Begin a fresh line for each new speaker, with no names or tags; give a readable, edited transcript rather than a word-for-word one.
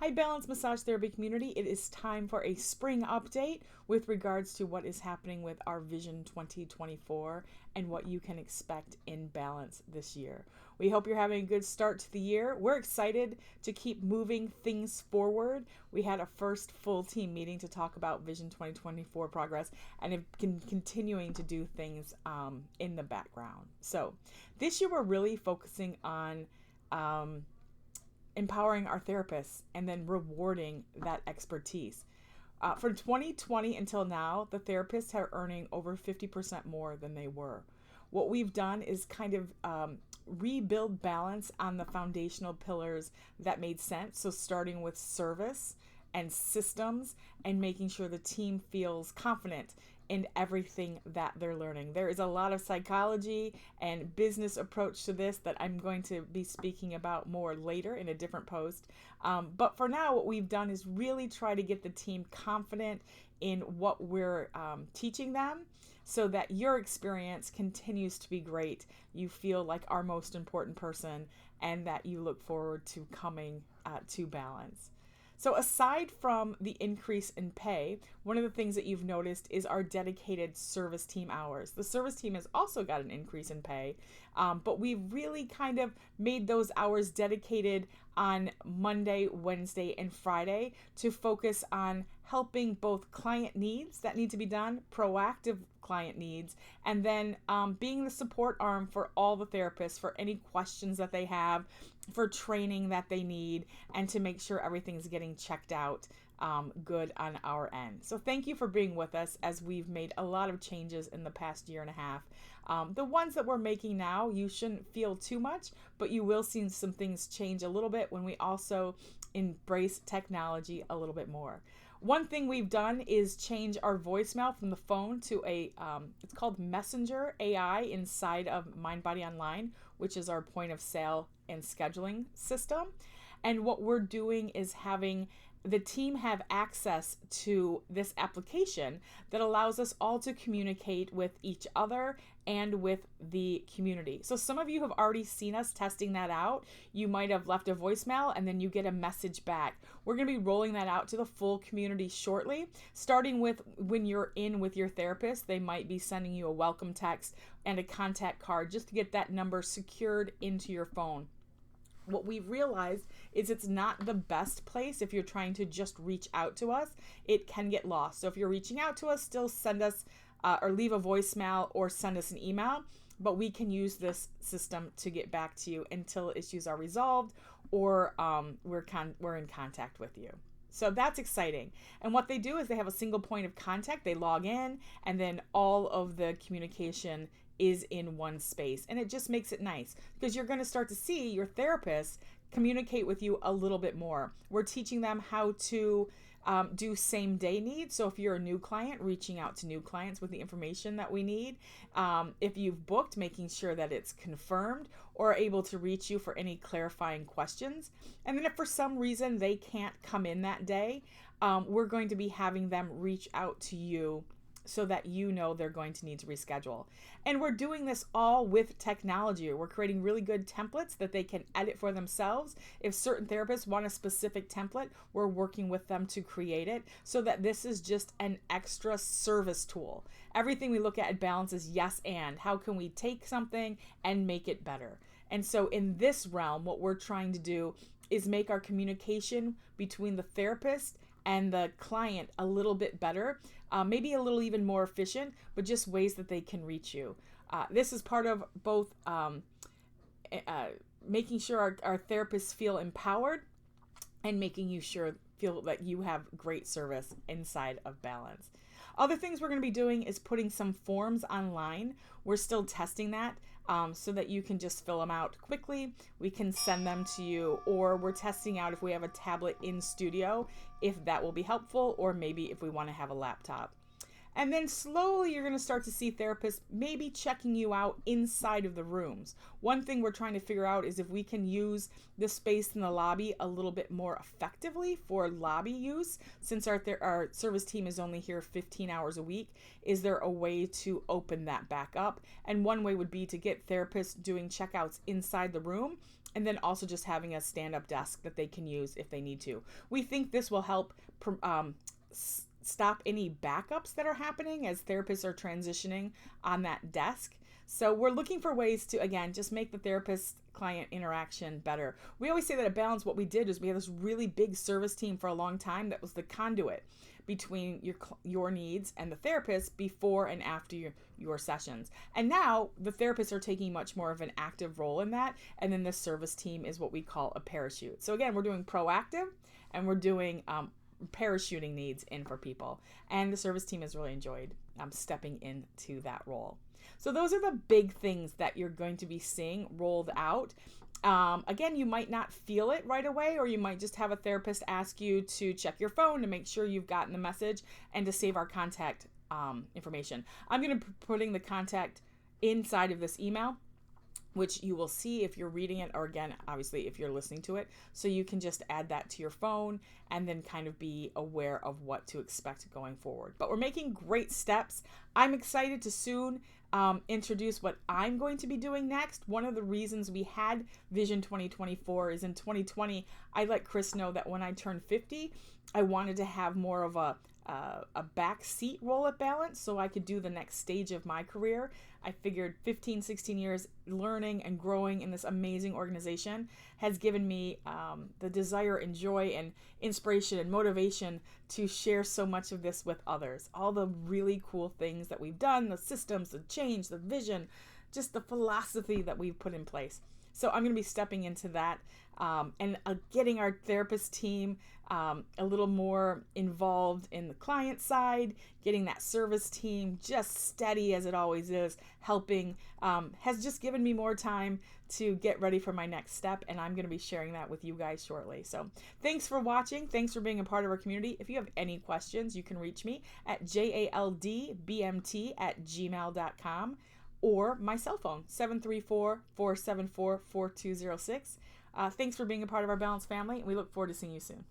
Hi, Balance Massage Therapy community. It is time for a spring update with regards to what is happening with our Vision 2024 and what you can expect in Balance this year. We hope you're having a good start to the year. We're excited to keep moving things forward. We had a first full team meeting to talk about Vision 2024 progress and have been continuing to do things in the background. So this year we're really focusing on empowering our therapists and then rewarding that expertise. From 2020 until now, the therapists are earning over 50% more than they were. What we've done is kind of rebuild balance on the foundational pillars that made sense. So, starting with service and systems and making sure the team feels confident in everything that they're learning. There is a lot of psychology and business approach to this that I'm going to be speaking about more later in a different post. But for now, what we've done is really try to get the team confident in what we're teaching them so that your experience continues to be great. You feel like our most important person and that you look forward to coming to Balance. So, aside from the increase in pay, one of the things that you've noticed is our dedicated service team hours. The service team has also got an increase in pay, but we've really kind of made those hours dedicated on Monday, Wednesday, and Friday to focus on helping both client needs that need to be done, proactive client needs, and then being the support arm for all the therapists for any questions that they have, for training that they need, and to make sure everything's getting checked out good on our end. So thank you for being with us as we've made a lot of changes in the past year and a half. The ones that we're making now, you shouldn't feel too much, but you will see some things change a little bit when we also embrace technology a little bit more. One thing we've done is change our voicemail from the phone to it's called Messenger AI inside of MindBody Online, which is our point of sale and scheduling system. And what we're doing is having the team have access to this application that allows us all to communicate with each other and with the community. So some of you have already seen us testing that out. You might have left a voicemail and then you get a message back. We're going to be rolling that out to the full community shortly, starting with when you're in with your therapist. They might be sending you a welcome text and a contact card just to get that number secured into your phone. What we've realized is it's not the best place if you're trying to just reach out to us. It can get lost. So if you're reaching out to us, still send us or leave a voicemail or send us an email. But we can use this system to get back to you until issues are resolved or we're in contact with you. So that's exciting. And what they do is they have a single point of contact. They log in and then all of the communication is in one space. And it just makes it nice because you're going to start to see your therapist communicate with you a little bit more. We're teaching them how to do same day needs. So if you're a new client, reaching out to new clients with the information that we need. If you've booked, making sure that it's confirmed or able to reach you for any clarifying questions. And then if for some reason they can't come in that day, we're going to be having them reach out to you so that you know they're going to need to reschedule. And we're doing this all with technology. We're creating really good templates that they can edit for themselves. If certain therapists want a specific template, we're working with them to create it so that this is just an extra service tool. Everything we look at Balance is yes and. How can we take something and make it better? And so in this realm, what we're trying to do is make our communication between the therapist and the client a little bit better, maybe a little even more efficient, but just ways that they can reach you. This is part of both making sure our therapists feel empowered and making you feel that you have great service inside of Balance. Other things we're going to be doing is putting some forms online. We're still testing that so that you can just fill them out quickly. We can send them to you, or we're testing out if we have a tablet in studio, if that will be helpful, or maybe if we want to have a laptop. And then slowly you're going to start to see therapists maybe checking you out inside of the rooms. One thing we're trying to figure out is if we can use the space in the lobby a little bit more effectively for lobby use. Since our service team is only here 15 hours a week, is there a way to open that back up? And one way would be to get therapists doing checkouts inside the room and then also just having a stand-up desk that they can use if they need to. We think this will help stop any backups that are happening as therapists are transitioning on that desk. So we're looking for ways to, again, just make the therapist client interaction better. We always say that at Balance, what we did is we had this really big service team for a long time that was the conduit between your needs and the therapist before and after your sessions. And now the therapists are taking much more of an active role in that. And then the service team is what we call a parachute. So again, we're doing proactive and we're doing parachuting needs in for people. And the service team has really enjoyed stepping into that role. So those are the big things that you're going to be seeing rolled out. Again, you might not feel it right away, or you might just have a therapist ask you to check your phone to make sure you've gotten the message and to save our contact information. I'm going to be putting the contact inside of this email, which you will see if you're reading it, or again, obviously, if you're listening to it. So you can just add that to your phone and then kind of be aware of what to expect going forward. But we're making great steps. I'm excited to soon introduce what I'm going to be doing next. One of the reasons we had Vision 2024 is in 2020, I let Chris know that when I turned 50, I wanted to have more of a back seat role at Balance so I could do the next stage of my career. I figured 15, 16 years learning and growing in this amazing organization has given me the desire and joy and inspiration and motivation to share so much of this with others. All the really cool things that we've done, the systems, the change, the vision, just the philosophy that we've put in place. So I'm going to be stepping into that and getting our therapist team a little more involved in the client side, getting that service team just steady as it always is, helping, has just given me more time to get ready for my next step, and I'm going to be sharing that with you guys shortly. So thanks for watching. Thanks for being a part of our community. If you have any questions, you can reach me at jaldbmt@gmail.com or my cell phone, 734-474-4206. Thanks for being a part of our Balance family, and we look forward to seeing you soon.